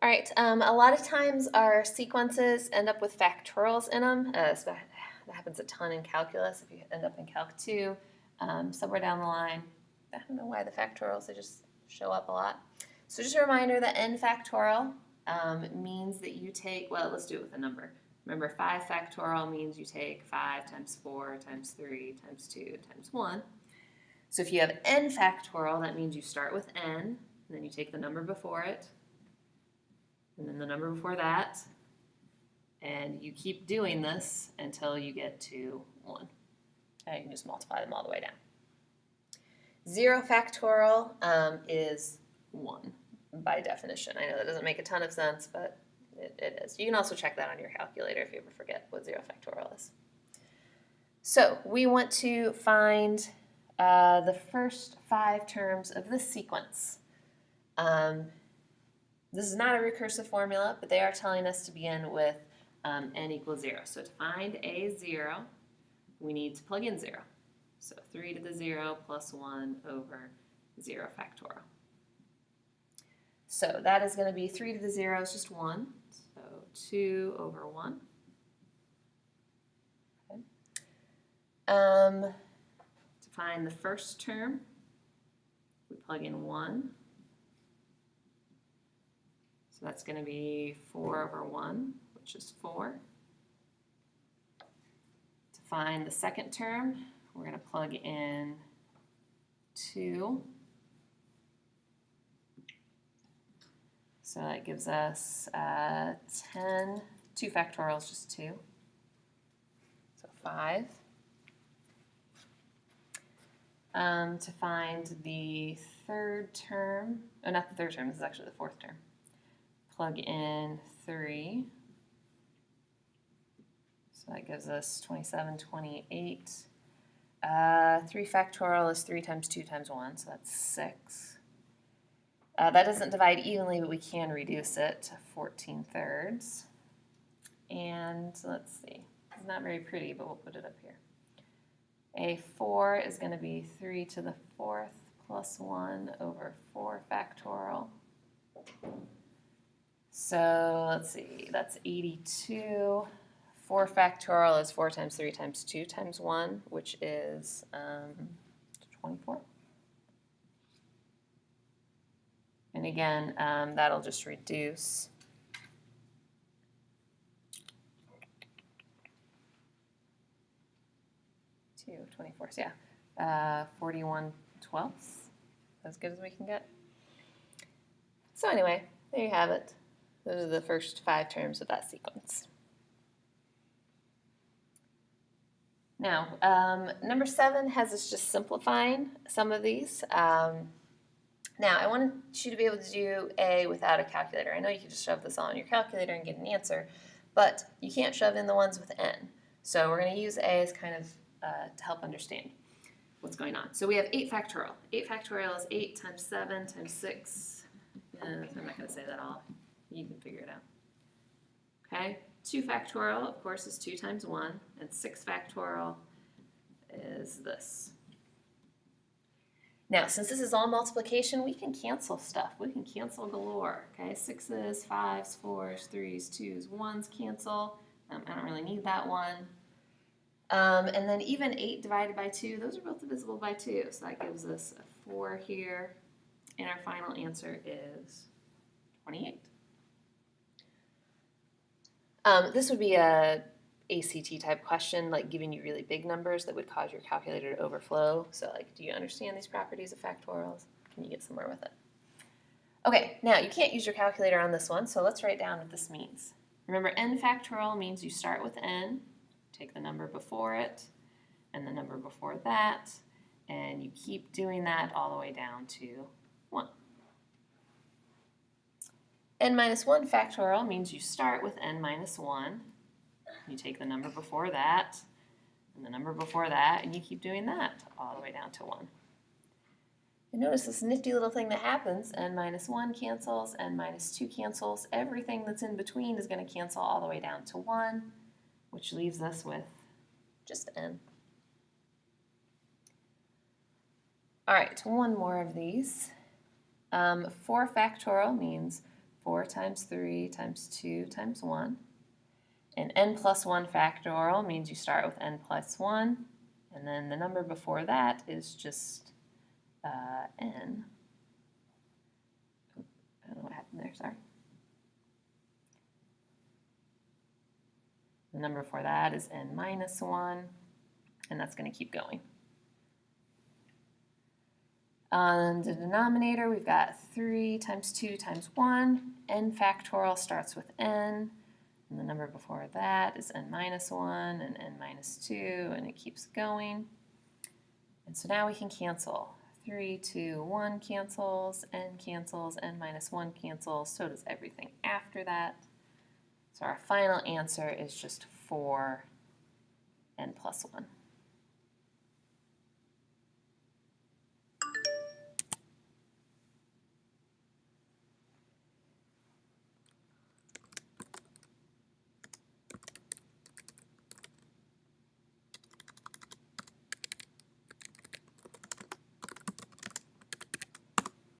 All right, a lot of times our sequences end up with factorials in them. So that happens a ton in calculus. If you end up in Calc 2, somewhere down the line, I don't know why the factorials, they just show up a lot. So just a reminder that n factorial means that you take, well, let's do it with a number. Remember, 5 factorial means you take 5 times 4 times 3 times 2 times 1. So if you have n factorial, that means you start with n, and then you take the number before it, and then the number before that, and you keep doing this until you get to 1. And you can just multiply them all the way down. 0 factorial is 1 by definition. I know that doesn't make a ton of sense, but it is. You can also check that on your calculator if you ever forget what 0 factorial is. So we want to find the first 5 terms of this sequence. This is not a recursive formula, but they are telling us to begin with n equals 0. So to find a0, we need to plug in 0. So 3 to the 0 plus 1 over 0 factorial. So that is going to be 3 to the 0 is just 1. So 2 over 1. Okay. To find the first term, we plug in 1. So that's going to be 4 over 1, which is 4. To find the second term, we're going to plug in 2. So that gives us 10. 2 factorial is just 2. So 5. To find the third term, oh, not the third term, this is actually the fourth term. Plug in 3. So that gives us 27, 28. 3 factorial is 3 times 2 times 1, so that's 6. That doesn't divide evenly, but we can reduce it to 14 thirds. And let's see, it's not very pretty, but we'll put it up here. A 4 is going to be 3 to the 4th plus 1 over 4 factorial. So let's see, that's 82. 4 factorial is 4 times 3 times 2 times 1, which is 24. And again, that'll just reduce to 24. So yeah, 41 twelfths, as good as we can get. So anyway, there you have it. Those are the first 5 terms of that sequence. Now, number 7 has us just simplifying some of these. Now, I want you to be able to do A without a calculator. I know you can just shove this all in your calculator and get an answer, but you can't shove in the ones with N. So we're going to use A as kind of to help understand what's going on. So we have 8 factorial. 8 factorial is 8 times 7 times 6. I'm not going to say that all. You can figure it out. Okay, 2 factorial, of course, is 2 times 1, and 6 factorial is this. Now, since this is all multiplication, we can cancel stuff. We can cancel galore. Okay, 6's, 5's, 4's, 3's, 2's, 1's cancel. I don't really need that one. And then even 8 divided by 2, those are both divisible by 2. So that gives us a 4 here. And our final answer is 28. This would be a ACT type question, like giving you really big numbers that would cause your calculator to overflow. So like, do you understand these properties of factorials? Can you get somewhere with it? Okay, now you can't use your calculator on this one, so let's write down what this means. Remember, n factorial means you start with n, take the number before it, and the number before that, and you keep doing that all the way down to 1. N minus 1 factorial means you start with n minus 1. You take the number before that, and the number before that, and you keep doing that all the way down to 1. And notice this nifty little thing that happens. N minus 1 cancels, n minus 2 cancels. Everything that's in between is going to cancel all the way down to 1, which leaves us with just n. All right, one more of these. 4 factorial means 4 times 3 times 2 times 1. And n plus 1 factorial means you start with n plus 1, and then the number before that is just n. I don't know what happened there, sorry. The number before that is n minus 1, and that's going to keep going. On the denominator, we've got 3 times 2 times 1. N factorial starts with n, and the number before that is n minus 1 and n minus 2, and it keeps going. And so now we can cancel. 3, 2, 1 cancels, n minus 1 cancels, so does everything after that. So our final answer is just 4 n plus 1.